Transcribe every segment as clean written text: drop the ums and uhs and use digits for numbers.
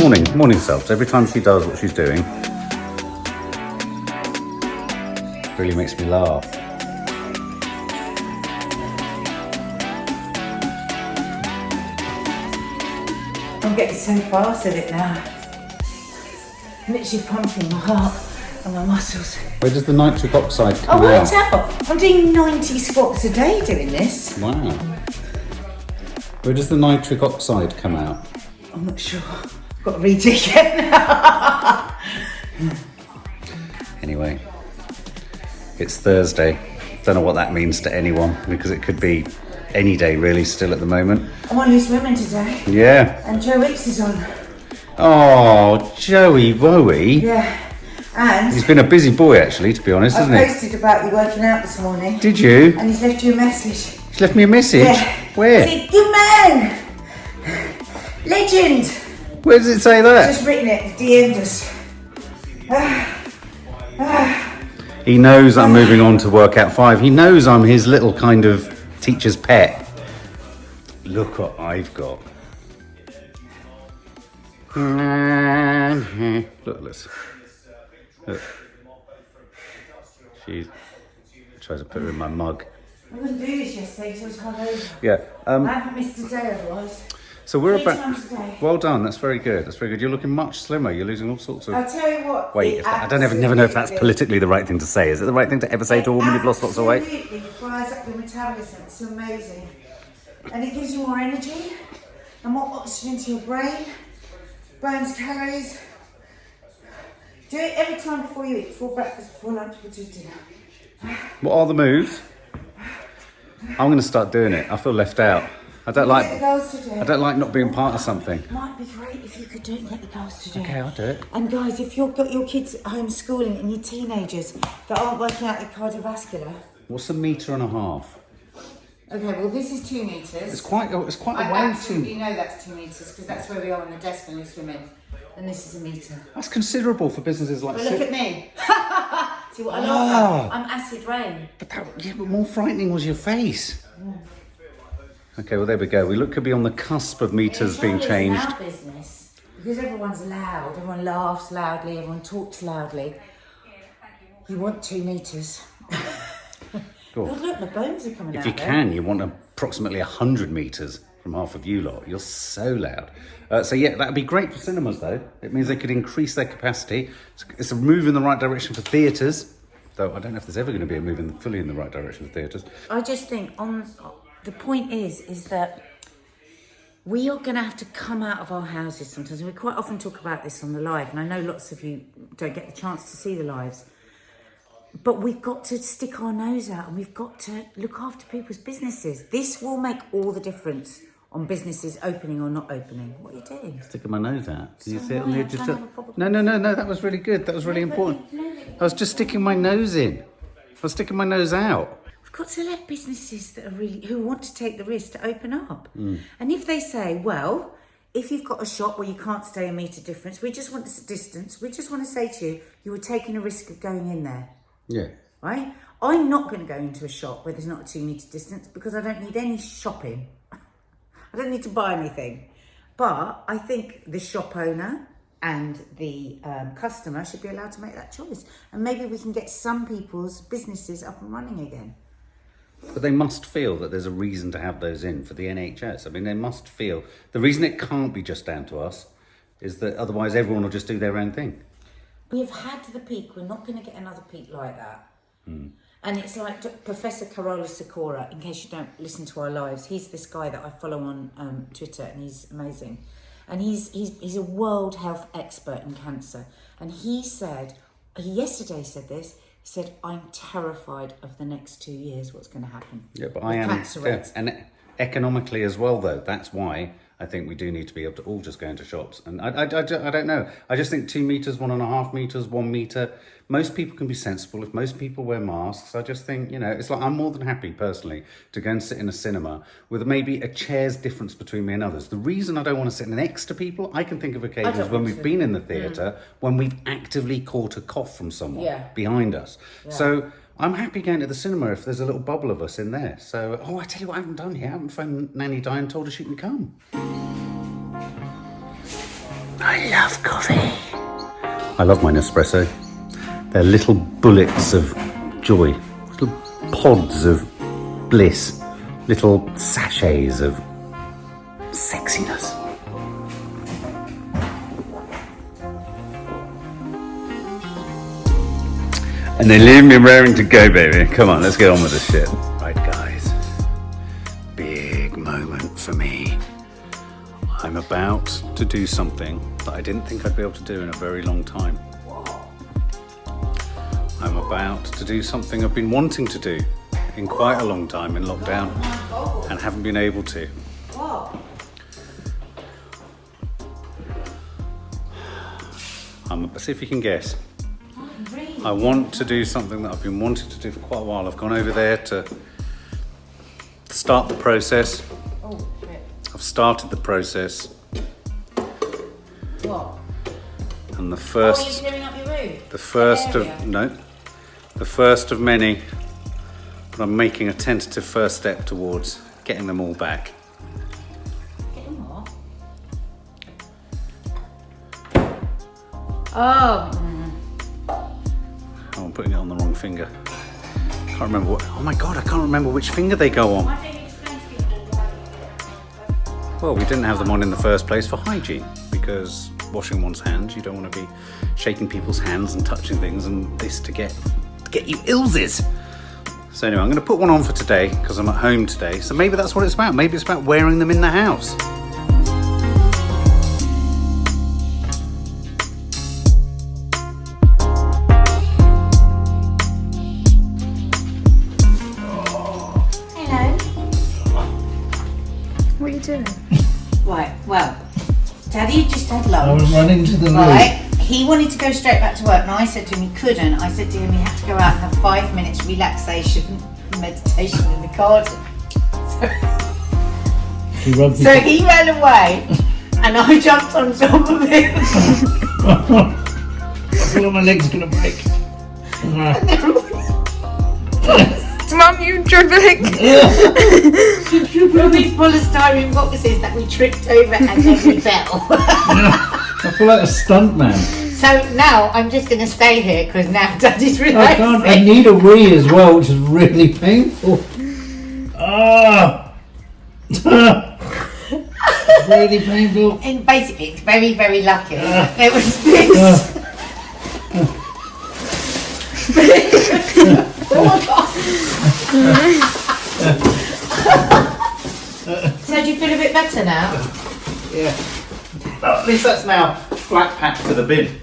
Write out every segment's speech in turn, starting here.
Morning selves. Every time she does what she's doing, really makes me laugh. I'm getting so fast at it now. I'm literally pumping my heart and my muscles. Where does the nitric oxide come Oh, out? wait out! I'm doing 90 squats a day doing this. Wow. Where does the nitric oxide come out? I'm not sure. I've got to read it again. Anyway, it's Thursday. Don't know what that means to anyone because it could be any day really still at the moment. I'm on Loose Women today. Yeah. And Joe Wicks is on. Oh, Joey Woey. Yeah. And He's been a busy boy actually, to be honest, I hasn't he? posted about you working out this morning. Did you? And he's left you a message. He's left me a message? Yeah. Where? He said, good man! Legend! Where does it say that? Just written it, DM'd us. He knows I'm moving on to Workout 5. He knows I'm his little kind of teacher's pet. Look what I've got. Look, look. She tries to put her in my mug. I couldn't do this yesterday because I was hungover. Yeah. I haven't missed a day otherwise. So we're 3 about. times a day. Well done. That's very good. That's very good. You're looking much slimmer. You're losing all sorts of. I'll tell you what. Wait, I don't never know if that's politically the right thing to say. Is it the right thing to ever say to a woman who've lost lots of weight? Absolutely fires up your metabolism. It's amazing. And it gives you more energy and more oxygen to your brain, burns calories. Do it every time before you eat, before breakfast, before lunch, before dinner. What are the moves? I'm going to start doing it. I feel left out. I don't Get the girls to do it. I don't like not being part of something. Might be great if you could do it and get the girls to do it. Okay, I'll do it. And guys, if you've got your kids homeschooling and your teenagers that aren't working out their cardiovascular. What's a metre and a half? Okay, well this is 2 meters. It's quite a I way absolutely to. know that's 2 meters because that's where we are on the desk when we swim in. And this is a meter. That's considerable for businesses like. But look at me. See what I love? I'm acid rain. But more frightening was your face. Okay, well there we go. We could be on the cusp of meters being changed. In our business, because everyone's loud, everyone laughs loudly, everyone talks loudly. You want 2 meters. Cool. Oh, look, my bones are coming out. If you can, you want approximately 100 meters from half of you lot. You're so loud. So yeah, that'd be great for cinemas though. It means they could increase their capacity. It's a move in the right direction for theatres. Though I don't know if there's ever going to be a move fully in the right direction for theatres. I just think the point is that we are going to have to come out of our houses sometimes. We quite often talk about this on the live, and I know lots of you don't get the chance to see the lives. But we've got to stick our nose out and we've got to look after people's businesses. This will make all the difference on businesses opening or not opening. What are you doing? Sticking my nose out. Can you So see it on the annoying, edge of I'm trying to have a proper- No, that was really good. That was really important. I was just sticking my nose in. I was sticking my nose out. We've got to let businesses that are who want to take the risk to open up. And if they say, well, if you've got a shop where you can't stay a metre difference, we just want this distance, we just want to say to you, you were taking a risk of going in there. Yeah. Right? I'm not going to go into a shop where there's not a 2 metre distance because I don't need any shopping. I don't need to buy anything. But I think the shop owner and the customer should be allowed to make that choice. And maybe we can get some people's businesses up and running again. But they must feel that there's a reason to have those in for the NHS. I mean, they must feel... The reason it can't be just down to us is that otherwise everyone will just do their own thing. We have had the peak. We're not going to get another peak like that. And it's like Professor Carola Sikora, in case you don't listen to our lives, he's this guy that I follow on Twitter and he's amazing. And he's a world health expert in cancer. And he yesterday said this, he said, I'm terrified of the next 2 years, what's going to happen. Yeah, but I am. Cancer rates. And economically as well, though, that's why I think we do need to be able to all just go into shops. And I don't know. I just think 2 meters, 1.5 meters, 1 meter. Most people can be sensible if most people wear masks. I just think, it's like I'm more than happy personally to go and sit in a cinema with maybe a chair's difference between me and others. The reason I don't want to sit next to people, I can think of occasions when we've been in the theatre when we've actively caught a cough from someone behind us. Yeah. So I'm happy going to the cinema if there's a little bubble of us in there. So, I tell you what I haven't done here. I haven't phoned Nanny Di and told her she can come. I love coffee. I love my Nespresso. They're little bullets of joy, little pods of bliss, little sachets of sexiness. And they leave me raring to go, baby. Come on, let's get on with this shit. Right, guys. Big moment for me. I'm about to do something that I didn't think I'd be able to do in a very long time. I'm about to do something I've been wanting to do in quite a long time in lockdown and haven't been able to. See if you can guess. I want to do something that I've been wanting to do for quite a while. I've gone over there to start the process. Oh, shit. I've started the process. What? And the first... Oh, are you clearing up your room? The first of... No. The first of many. But I'm making a tentative first step towards getting them all back. Getting what? Oh. Oh, I'm putting it on the wrong finger. Can't remember what... Oh my God, I can't remember which finger they go on. Why don't you explain to people why? Well, we didn't have them on in the first place for hygiene, because washing one's hands, you don't want to be shaking people's hands and touching things, and this to get you illses. So anyway, I'm going to put one on for today because I'm at home today. So maybe that's what it's about. Maybe it's about wearing them in the house. Hello. What are you doing? Right, well, Daddy just had lunch. I was running to the loo. Right, he wanted to go straight back to work. Now I said to him he couldn't. I said to him he had to go out and have 5 minutes relaxation, meditation in the garden. So he ran away and I jumped on top of him. I feel like my leg's gonna break. Mum, you dribbling? From these polystyrene boxes that we tripped over and then we fell. I feel like a stunt man. So now I'm just going to stay here because now Daddy's I relaxing. can't. I need a wee as well, which is really painful. Ah, really painful. And basically, it's very, very lucky. There was this. So do you feel a bit better now? Yeah. At least that's now flat packed to the bin.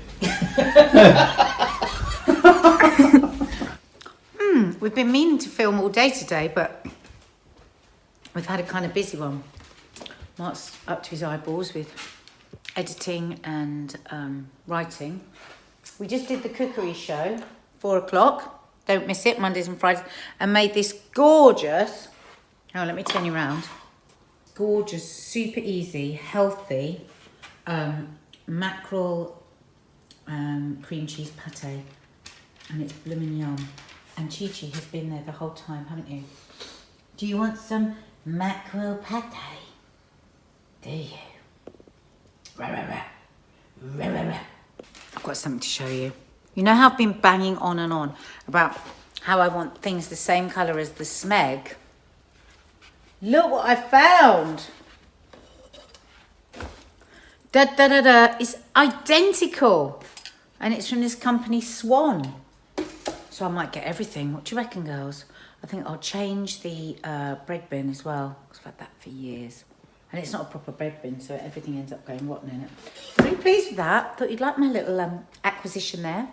We've been meaning to film all day today, but we've had a kind of busy one. Mark's up to his eyeballs with editing and writing. We just did the cookery show, 4 o'clock. Don't miss it, Mondays and Fridays. And made this gorgeous, oh, let me turn you around. Gorgeous, super easy, healthy mackerel cream cheese pate. And it's blooming yum. And Chi-Chi has been there the whole time, haven't you? Do you want some mackerel pate? Do you? Rah, rah, rah. Rah, rah, rah. I've got something to show you. You know how I've been banging on and on about how I want things the same colour as the Smeg? Look what I found! Da da da da, it's identical! And it's from this company Swan. So I might get everything. What do you reckon, girls? I think I'll change the bread bin as well, because I've had that for years. And it's not a proper bread bin, so everything ends up going rotten in it. Really pleased with that. Thought you'd like my little acquisition there.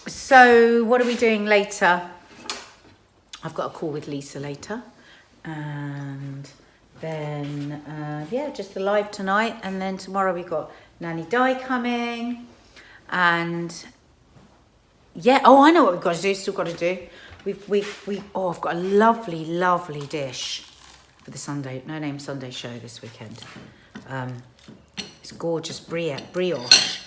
So what are we doing later? I've got a call with Lisa later. And then, yeah, just the live tonight. And then tomorrow we've got Nanny Di coming. And, yeah, oh, I know what we've got to do, still got to do. Oh, I've got a lovely, lovely dish for the Sunday, No Name Sunday show this weekend. It's gorgeous brioche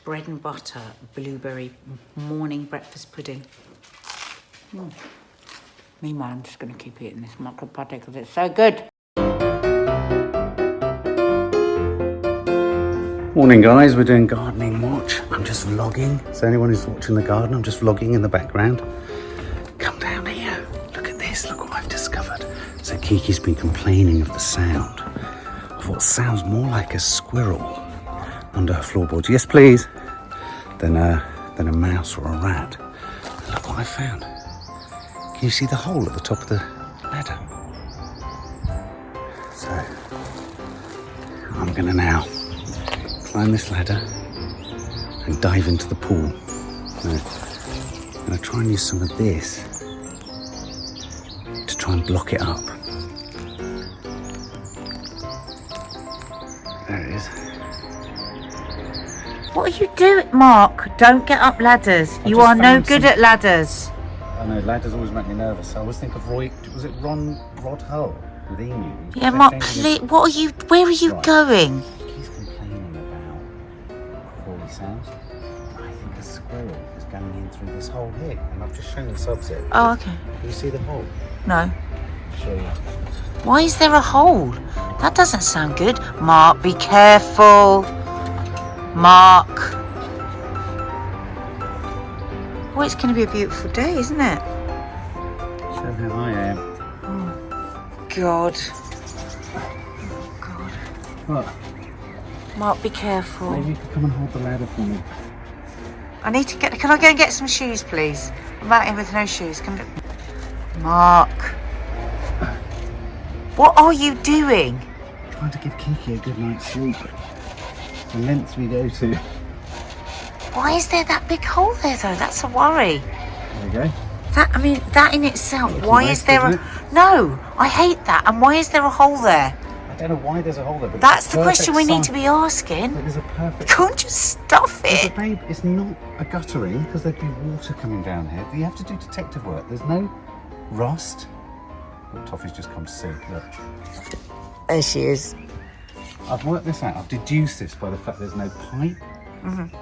bread and butter blueberry morning breakfast pudding. Meanwhile, I'm just going to keep eating this mackerel pate because it's so good. Morning guys, we're doing gardening watch. I'm just vlogging. So anyone who's watching the garden, I'm just vlogging in the background. Come down here. Look at this, look what I've discovered. So Kiki's been complaining of the sound of what sounds more like a squirrel under her floorboards. Yes please. Than a mouse or a rat. And look what I found. Can you see the hole at the top of the ladder? So I'm gonna now climb this ladder and dive into the pool. Now, I'm going to try and use some of this to try and block it up. There it is. What are you doing, Mark? Don't get up ladders. You are no good at ladders. I know, ladders always make me nervous. I always think of Rod Hull with Emu. Yeah, Mark, please, what are you, where are you going? He's complaining about crawly sounds. I think a squirrel is going in through this hole here, and I've just shown the subset. Oh, okay. Can you see the hole? No. I'll show you. Why is there a hole? That doesn't sound good. Mark, be careful. Mark. Well, it's going to be a beautiful day, isn't it? Show how I am. God. God. What? Mark, be careful. Maybe you could come and hold the ladder for me. I need to get, can I go and get some shoes, please? I'm out here with no shoes. Mark. What are you doing? Trying to give Kiki a good night's sleep. The lengths we go to. Why is there that big hole there, though? That's a worry. There you go. That, I mean, that in itself, why nice, is there isn't a... No, I hate that. And why is there a hole there? I don't know why there's a hole there. But That's the question we need to be asking. But there's a You perfect... can't just stuff But it. babe, it's not a guttering because there'd be water coming down here. You have to do detective work. There's no rust. Oh, Toffee's just come to see. Look. There she is. I've worked this out. I've deduced this by the fact there's no pipe.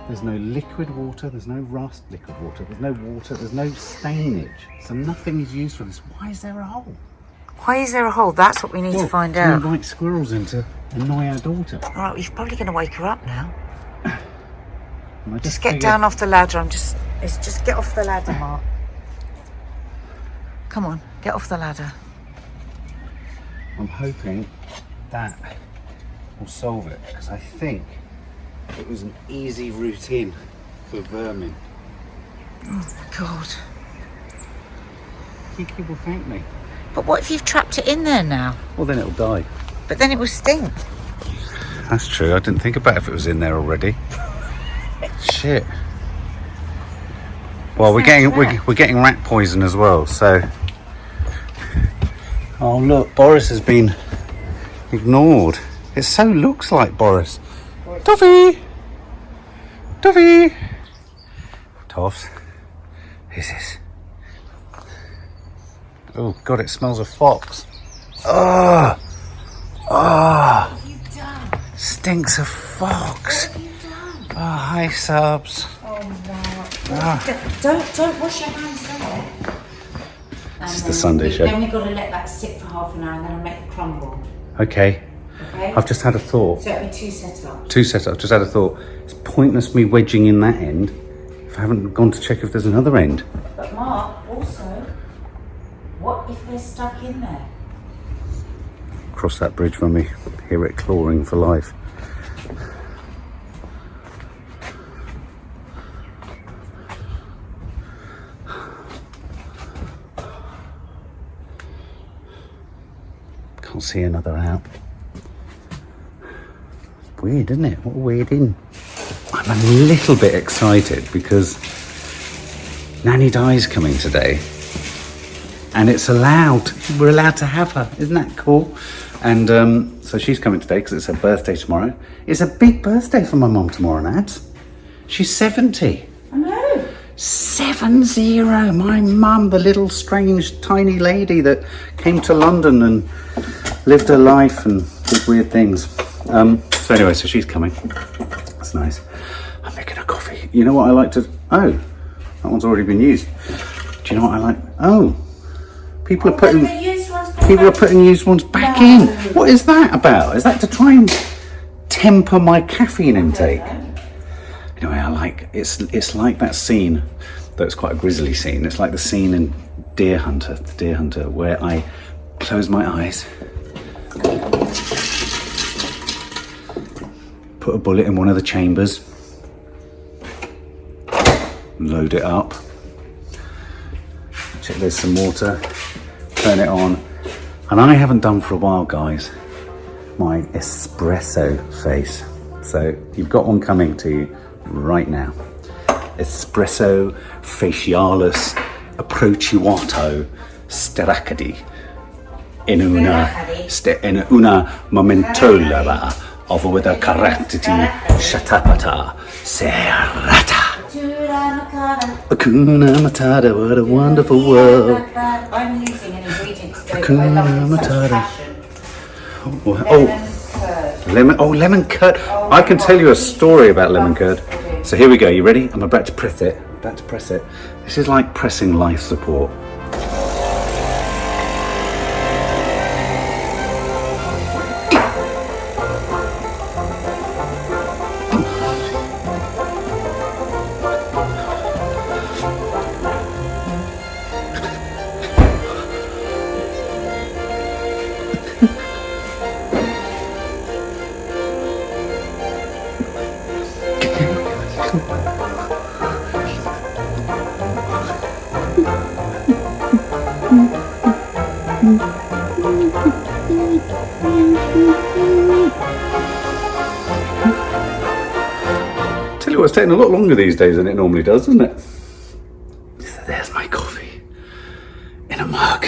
There's no liquid water. There's no rust liquid water. There's no water. There's no stainage. So nothing is used for this. Why is there a hole? Why is there a hole? That's what we need to find out. To invite squirrels in to annoy our daughter. All right, you're probably going to wake her up now. And I Just get down off the ladder. Just get off the ladder, Mark. Come on, get off the ladder. I'm hoping that will solve it because I think it was an easy route in for vermin. Oh, God. Kiki will thank me. But what if you've trapped it in there now? Well, then it'll die. But then it will stink. That's true. I didn't think about if it was in there already. Shit. Well, we're getting rat poison as well. So. Oh look, Boris has been ignored. It so looks like Boris. Toffee! Toffee! Toffs. Who's this? Oh God, it smells of fox. Oh! Oh! What have you done? Stinks of fox. What have you done? Oh, hi subs. Oh, no. Don't wash your hands there. This is the Sunday show. Then we've got to let that sit for half an hour and then I'll make the crumble. Okay. Okay? I've just had a thought. So it'll be 2 setups. 2 setups. Just had a thought. It's pointless me wedging in that end if I haven't gone to check if there's another end. But Mark, also, what if they're stuck in there? Cross that bridge when we hear it clawing for life. Can't see another out. It's weird, isn't it? What a weird in. I'm a little bit excited because Nanny Di's coming today. And it's allowed. We're allowed to have her. Isn't that cool? And so she's coming today because it's her birthday tomorrow. It's a big birthday for my mum tomorrow, Nads. She's 70. I know. 70. My mum, the little strange tiny lady that came to London and lived her life and did weird things. So anyway, so she's coming. That's nice. I'm making a coffee. You know what I like to... Oh, that one's already been used. Do you know what I like? Oh. People are putting used ones back in. What is that about? Is that to try and temper my caffeine intake. Anyway, I like it's like that scene, though it's quite a grisly scene. It's like the scene in Deer Hunter, where I close my eyes, put a bullet in one of the chambers, load it up, check there's some water, turn it on, and I haven't done for a while, guys, my espresso face. So you've got one coming to you right now. Espresso facialis approcciato steracadi in una momentola of with a characteri shatapata serata. Hakuna Matata, what a wonderful world. I'm using an ingredient today. Hakuna Matata. Lemon curd. I can tell you a story about lemon curd. So here we go. You ready? I'm about to press it. This is like pressing life support. Tell you what, it's taking a lot longer these days than it normally does, doesn't it? So there's my coffee in a mug.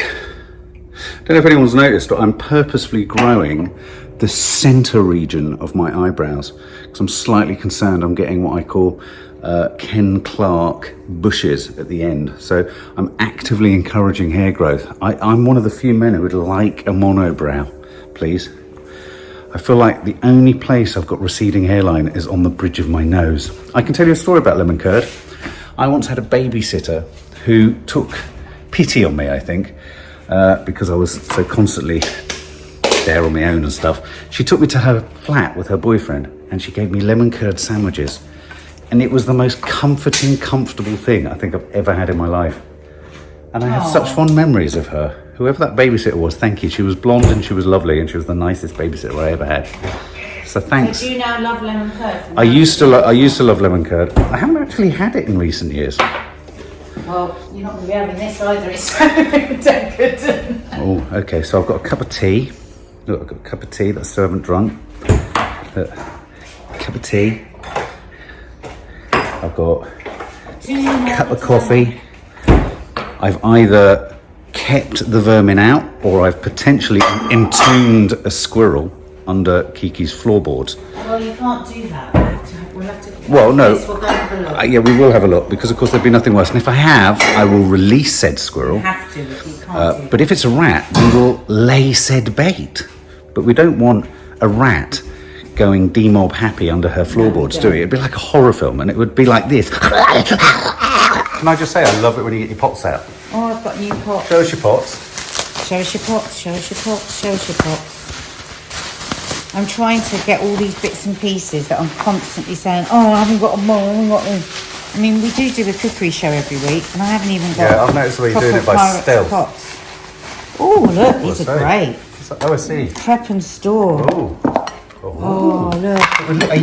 Don't know if anyone's noticed, but I'm purposefully growing the center region of my eyebrows because I'm slightly concerned I'm getting what I call Ken Clark bushes at the end. So I'm actively encouraging hair growth. I'm one of the few men who would like a monobrow, please. I feel like the only place I've got receding hairline is on the bridge of my nose. I can tell you a story about lemon curd. I once had a babysitter who took pity on me, I think, because I was so constantly there on my own and stuff. She took me to her flat with her boyfriend and she gave me lemon curd sandwiches. And it was the most comforting, comfortable thing I think I've ever had in my life. And I have such fond memories of her. Whoever that babysitter was, thank you. She was blonde and she was lovely and she was the nicest babysitter I ever had. So thanks. So do you now love lemon curd? I used to love lemon curd. I haven't actually had it in recent years. Well, you're not going to be having this either. It's so good. Oh, okay. So I've got a cup of tea. Look, I've got a cup of tea that I still haven't drunk. Look, a cup of tea. I've got a cup of coffee. I've either kept the vermin out or I've potentially entombed a squirrel under Kiki's floorboards. Well, you can't do that. We'll have to. Well, no. We'll go have a look. Yeah, we will have a look because, of course, there'd be nothing worse. And if I have, I will release said squirrel. You have to. If you can't do But if it's a rat, we will lay said bait. But we don't want a rat going demob happy under her floorboards, do we? It'd be like a horror film, and it would be like this. Can I just say, I love it when you get your pots out. Oh, I've got new pots. Show us your pots. Show us your pots. Show us your pots. Show us your pots. I'm trying to get all these bits and pieces that I'm constantly saying, oh, I haven't got them all, I haven't got them. I mean, we do a cookery show every week, and I haven't even got. Yeah, I've noticed the way you're doing it by stealth. Pots. Oh, look, these are great. Oh, I see. Prep and store. Oh. Oh, look.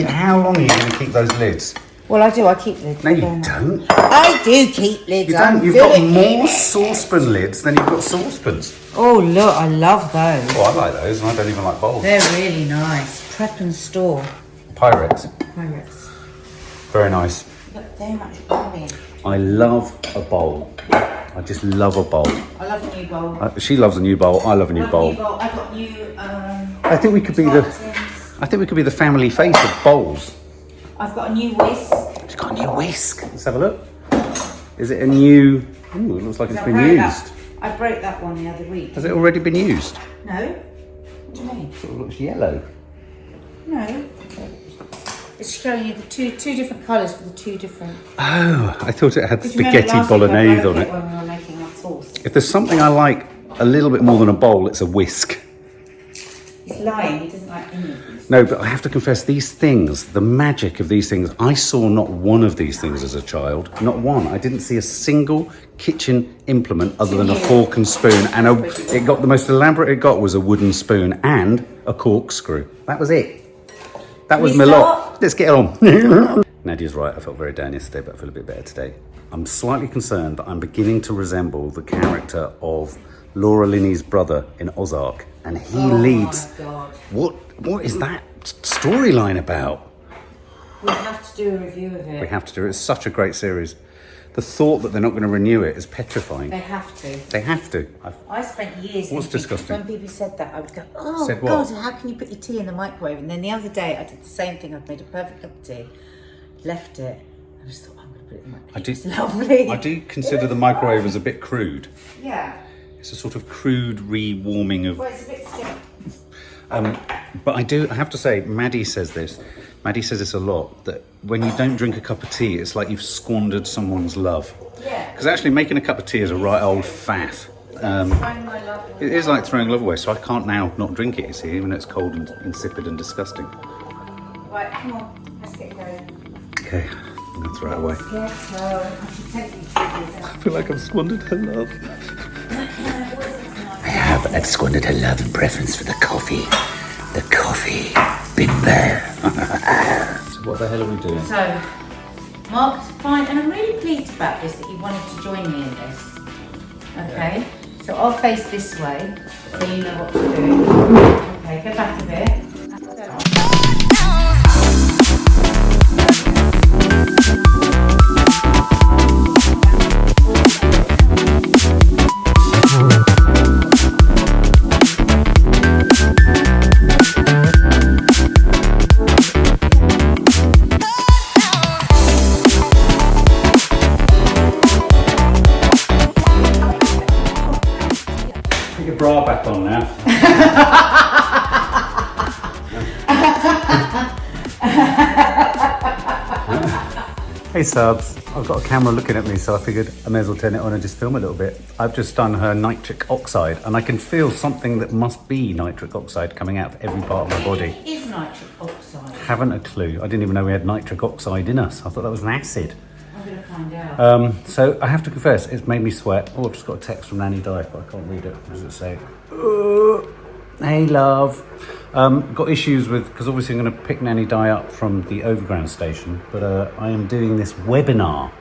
How long are you going to keep those lids? Well, I do. I keep lids. No, you don't. I do keep lids. You don't. You've got more saucepan lids than you've got saucepans. Oh, look. I love those. Oh, I like those, and I don't even like bowls. They're really nice. Prep and store. Pyrex. Pyrex. Very nice. Look, they're much brilliant. I love a bowl. I just love a bowl. I love a new bowl. She loves a new bowl. I love a new bowl. I got new. I think we could be the family face of bowls. I've got a new whisk. She's got a new whisk. Let's have a look. Is it a new? Ooh, it looks like it's been used. I broke that one the other week. Has it already been used? No. What do you mean? It sort of looks yellow. No. It's showing you the two different colours for the two different. Oh, I thought it had Did you remember spaghetti last week I bolognese broke on it. when we were making our sauce? If there's something I like a little bit more than a bowl, it's a whisk. He's lying. He doesn't like any of these. No, but I have to confess, these things, the magic of these things, I saw not one of these things as a child. Not one. I didn't see a single kitchen implement other than a fork and spoon. And it got the most elaborate it got was a wooden spoon and a corkscrew. That was it. That was my lot. Let's get on. Nadia's right. I felt very down yesterday, but I feel a bit better today. I'm slightly concerned that I'm beginning to resemble the character of Laura Linney's brother in Ozark, and he leads. My God. What is that storyline about? We have to do a review of it. We have to do it. It's such a great series. The thought that they're not going to renew it is petrifying. They have to. They have to. I spent years What's thinking, disgusting? when people said that, I would go, oh Said what? God, how can you put your tea in the microwave? And then the other day I did the same thing. I'd made a perfect cup of tea, left it, and I just thought, I'm going to put it in the microwave. It's lovely. I do consider the microwave as a bit crude. Yeah. It's a sort of crude re-warming of... Well, it's a bit stiff. But I have to say, Maddie says this a lot, that when you don't drink a cup of tea, it's like you've squandered someone's love. Yeah. Because actually making a cup of tea is a right old faff. Throwing my love away. It is like throwing love away, so I can't now not drink it, you see, even though it's cold and insipid and disgusting. Right, come on, let's get going. Okay, I'm going to throw it away. I should take these figures I feel like I've squandered her love. I've squandered her love and preference for the coffee. The coffee. Bimbo. So what the hell are we doing? So, Mark's fine, and I'm really pleased about this, that you wanted to join me in this. Okay, so I'll face this way, so you know what to do. Okay, go back a bit. Put your bra back on now. Hey subs, I've got a camera looking at me, so I figured I may as well turn it on and just film a little bit. I've just done her nitric oxide, and I can feel something that must be nitric oxide coming out of every part of my body. It is nitric oxide. Haven't a clue. I didn't even know we had nitric oxide in us. I thought that was an acid. I'm going to find out. So I have to confess, it's made me sweat. Oh, I've just got a text from Nanny Di, but I can't read it. What does it say? Hey, love. Got issues with, because obviously I'm going to pick Nanny Di up from the overground station, but I am doing this webinar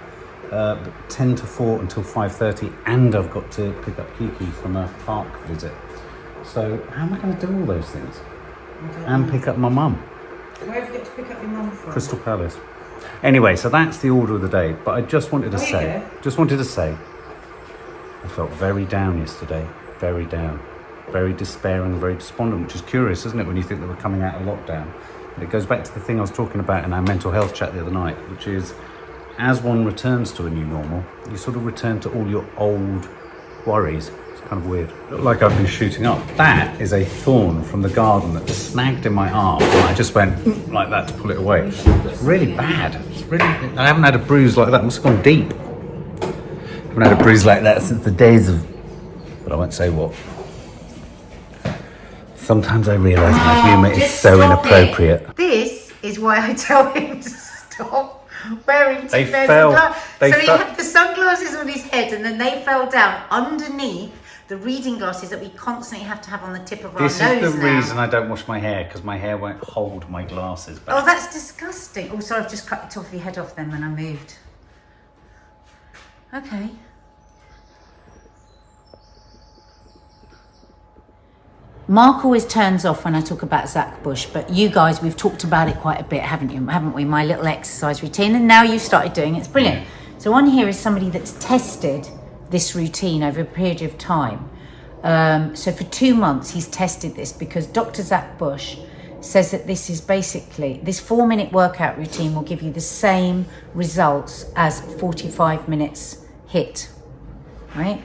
10 to 4 until 5:30, and I've got to pick up Kiki from a park visit. So how am I going to do all those things? And pick up my mum? Where have you got to pick up your mum from? Crystal Palace. Anyway, so that's the order of the day, but I just wanted to say, I felt very down yesterday, very down. Very despairing, very despondent, which is curious, isn't it, when you think that we're coming out of lockdown? But it goes back to the thing I was talking about in our mental health chat the other night, which is, as one returns to a new normal, you sort of return to all your old worries. It's kind of weird. Look like I've been shooting up. That is a thorn from the garden that snagged in my arm, and I just went like that to pull it away. It's really bad. I haven't had a bruise like that. It must have gone deep. I haven't had a bruise like that since the days of... But I won't say what. Sometimes I realise my humour is so inappropriate. This is why I tell him to stop wearing They two pairs fell. of glasses. They So he fell. had the sunglasses on his head, and then they fell down underneath the reading glasses that we constantly have to have on the tip of our This nose is the now. reason I don't wash my hair, because my hair won't hold my glasses back. Oh, that's disgusting. Oh, sorry, I've just cut the top of your head off then when I moved. Okay. Mark always turns off when I talk about Zach Bush, but you guys, we've talked about it quite a bit, haven't we? My little exercise routine, and now you've started doing it. It's brilliant. So on here is somebody that's tested this routine over a period of time. So for 2 months, he's tested this because Dr. Zach Bush says that this is basically, this 4-minute workout routine will give you the same results as 45 minutes HIIT, right?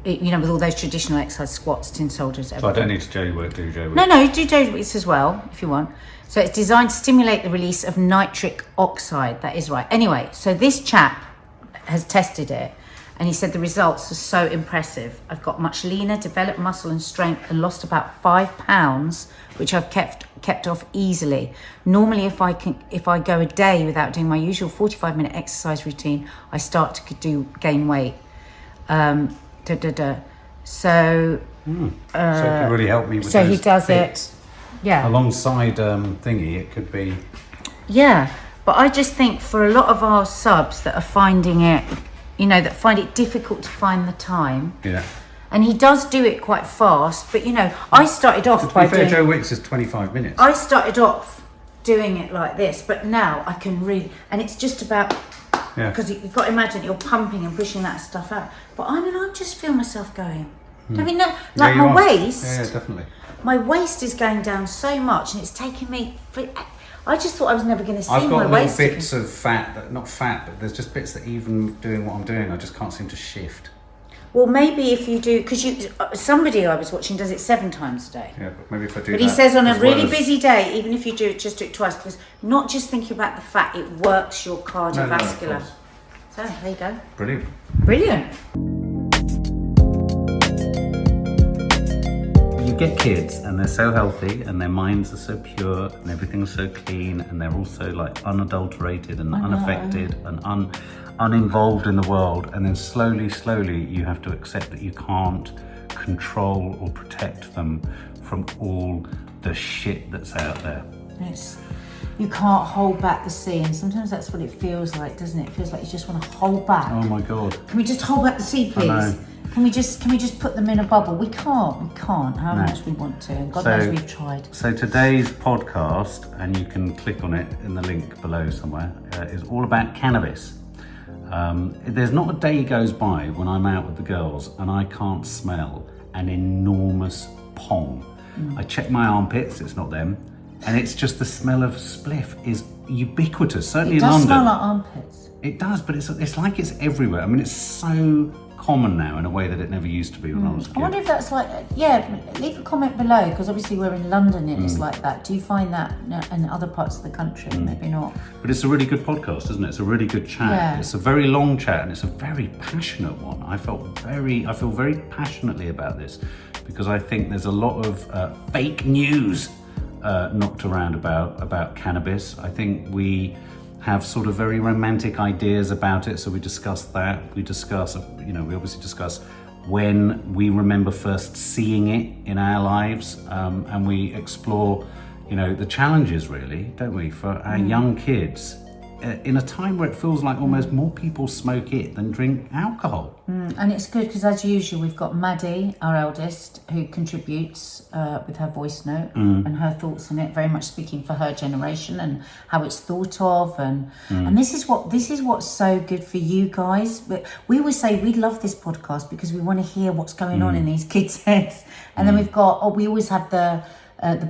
You know, with all those traditional exercise, squats, tin soldiers, So I everything. don't need to do Joey. No, do Joey's as well, if you want. So it's designed to stimulate the release of nitric oxide. That is right. Anyway, so this chap has tested it, And he said the results are so impressive. I've got much leaner, developed muscle and strength, and lost about 5 pounds, which I've kept off easily. Normally, if I go a day without doing my usual 45-minute exercise routine, I start to gain weight. So it could really help me with so those he does bits. it, yeah. Alongside thingy, it could be. Yeah, but I just think for a lot of our subs that are finding it, you know, that find it difficult to find the time. Yeah. And he does do it quite fast, but you know, I started off To be fair, Joe Wicks is 25 minutes. I started off doing it like this, but now I can really, and it's just about, because you've got to imagine you're pumping and pushing that stuff out. But I mean, I just feel myself going. I mean, no, like my waist. Yeah, definitely. My waist is going down so much, and it's taken me. I just thought I was never going to see I've my got waist. little bits of fat, not fat, but there's just bits that even doing what I'm doing, I just can't seem to shift. Well, maybe if you do, because somebody I was watching does it 7 times a day. Yeah, but maybe if I do. But he says on a really busy day, even if you do it twice, because not just thinking about the fat, it works your cardiovascular. So there you go. Brilliant. Brilliant. You get kids and they're so healthy and their minds are so pure and everything's so clean and they're also like unadulterated and unaffected and uninvolved in the world, and then slowly you have to accept that you can't control or protect them from all the shit that's out there. Yes. You can't hold back the sea, and sometimes that's what it feels like, doesn't it? It feels like you just want to hold back. Oh my God. Can we just hold back the sea, please? I know. Can we just put them in a bubble? We can't, however much we want to, and God knows we've tried. So today's podcast, and you can click on it in the link below somewhere, is all about cannabis. There's not a day goes by when I'm out with the girls and I can't smell an enormous pong. I check my armpits, it's not them, and it's just the smell of spliff is ubiquitous, certainly in London. It does smell like armpits. It does, but it's like it's everywhere. I mean, it's so common now in a way that it never used to be when I was a kid. I wonder if that's like, leave a comment below, because obviously we're in London and it's like that. Do you find that in other parts of the country? Maybe not. But it's a really good podcast, isn't it? It's a really good chat. Yeah. It's a very long chat and it's a very passionate one. I feel very passionately about this because I think there's a lot of fake news knocked around about cannabis. I think we have sort of very romantic ideas about it, so we discuss that. We obviously discuss when we remember first seeing it in our lives, and we explore, the challenges, really, don't we, for our young kids in a time where it feels like almost more people smoke it than drink alcohol. And it's good because, as usual, we've got Maddie, our eldest, who contributes with her voice note and her thoughts on it, very much speaking for her generation and how it's thought of. And this is what's so good for you guys. But we always say we love this podcast because we want to hear what's going on in these kids' heads. And then we always have the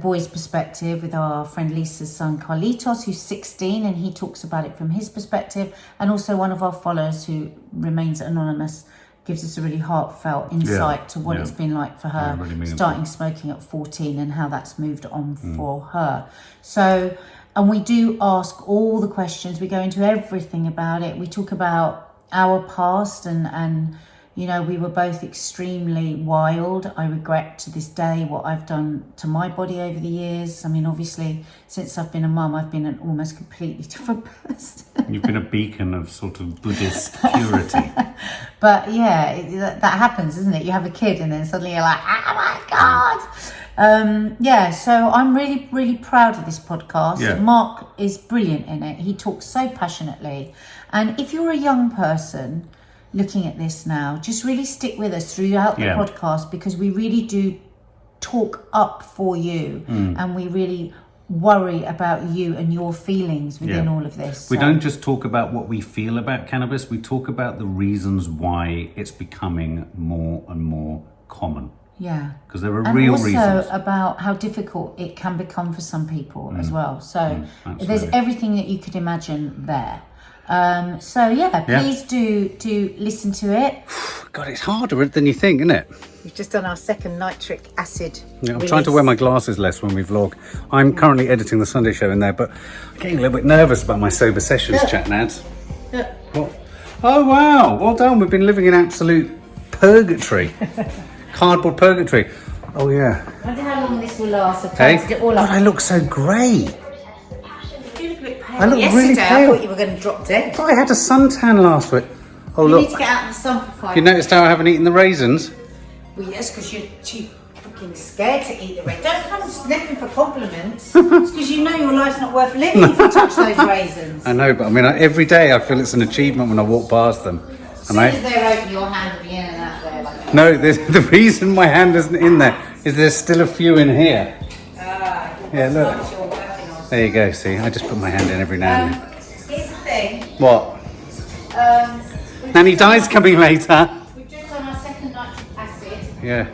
boys' perspective with our friend Lisa's son Carlitos, who's 16, and he talks about it from his perspective. And also one of our followers who remains anonymous gives us a really heartfelt insight to what it's been like for her, really starting smoking at 14 and how that's moved on for her. So, and we do ask all the questions. We go into everything about it. We talk about our past and we were both extremely wild. I regret to this day what I've done to my body over the years. I mean, obviously, since I've been a mum, I've been an almost completely different person. You've been a beacon of sort of Buddhist purity. But that happens, isn't it? You have a kid and then suddenly you're like, oh my God. So I'm really, really proud of this podcast. Yeah. Mark is brilliant in it. He talks so passionately. And if you're a young person looking at this now, just really stick with us throughout the podcast, because we really do talk up for you and we really worry about you and your feelings within all of this. We don't just talk about what we feel about cannabis, we talk about the reasons why it's becoming more and more common. Yeah. Because there are real reasons. And also about how difficult it can become for some people as well. So there's everything that you could imagine there. Please do listen to it. God, it's harder than you think, isn't it? We've just done our second nitric acid I'm trying to wear my glasses less when we vlog. I'm currently editing the Sunday show in there, but I'm getting a little bit nervous about my sober sessions chat, Nads. Yeah. What? Oh wow, well done. We've been living in absolute purgatory. Cardboard purgatory. Oh yeah. I wonder how long this will last. I've Hey, tidied it all God, up. I look so grey. You look a bit pale. I look Yesterday, really I pale. thought you were going to drop dead. I had a suntan last week. Oh You look, need to get out in the sun for 5 you minutes. noticed how I haven't eaten the raisins? Well, yes, because you're too fucking scared to eat the raisins. Don't come sniffing for compliments. It's because you know your life's not worth living if you touch those raisins. I know, but I mean, every day I feel it's an achievement when I walk past them. As soon as they're open, your hand will be in and out there. Like No, the reason my hand isn't in there is there's still a few in here. Yeah, look. what you're working on. There you go, see, I just put my hand in every now and then. Here's the thing. What? We've Nanny just done Di's coming later. We've just done our second nitric acid Yeah.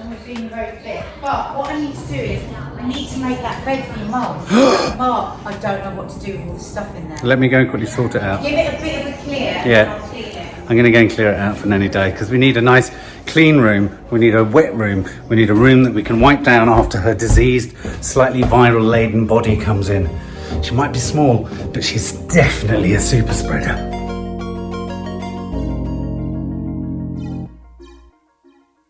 and we're feeling very fit. But what I need to do is I need to make that bed for your mum. Mark, I don't know what to do with all the stuff in there. Let me go and quickly sort it out. Give it a bit of a clear. Yeah. And I'll clean it. I'm going to go and clear it out for Nanny Di because we need a nice clean room, we need a wet room, we need a room that we can wipe down after her diseased, slightly viral laden body comes in. She might be small, but she's definitely a super spreader.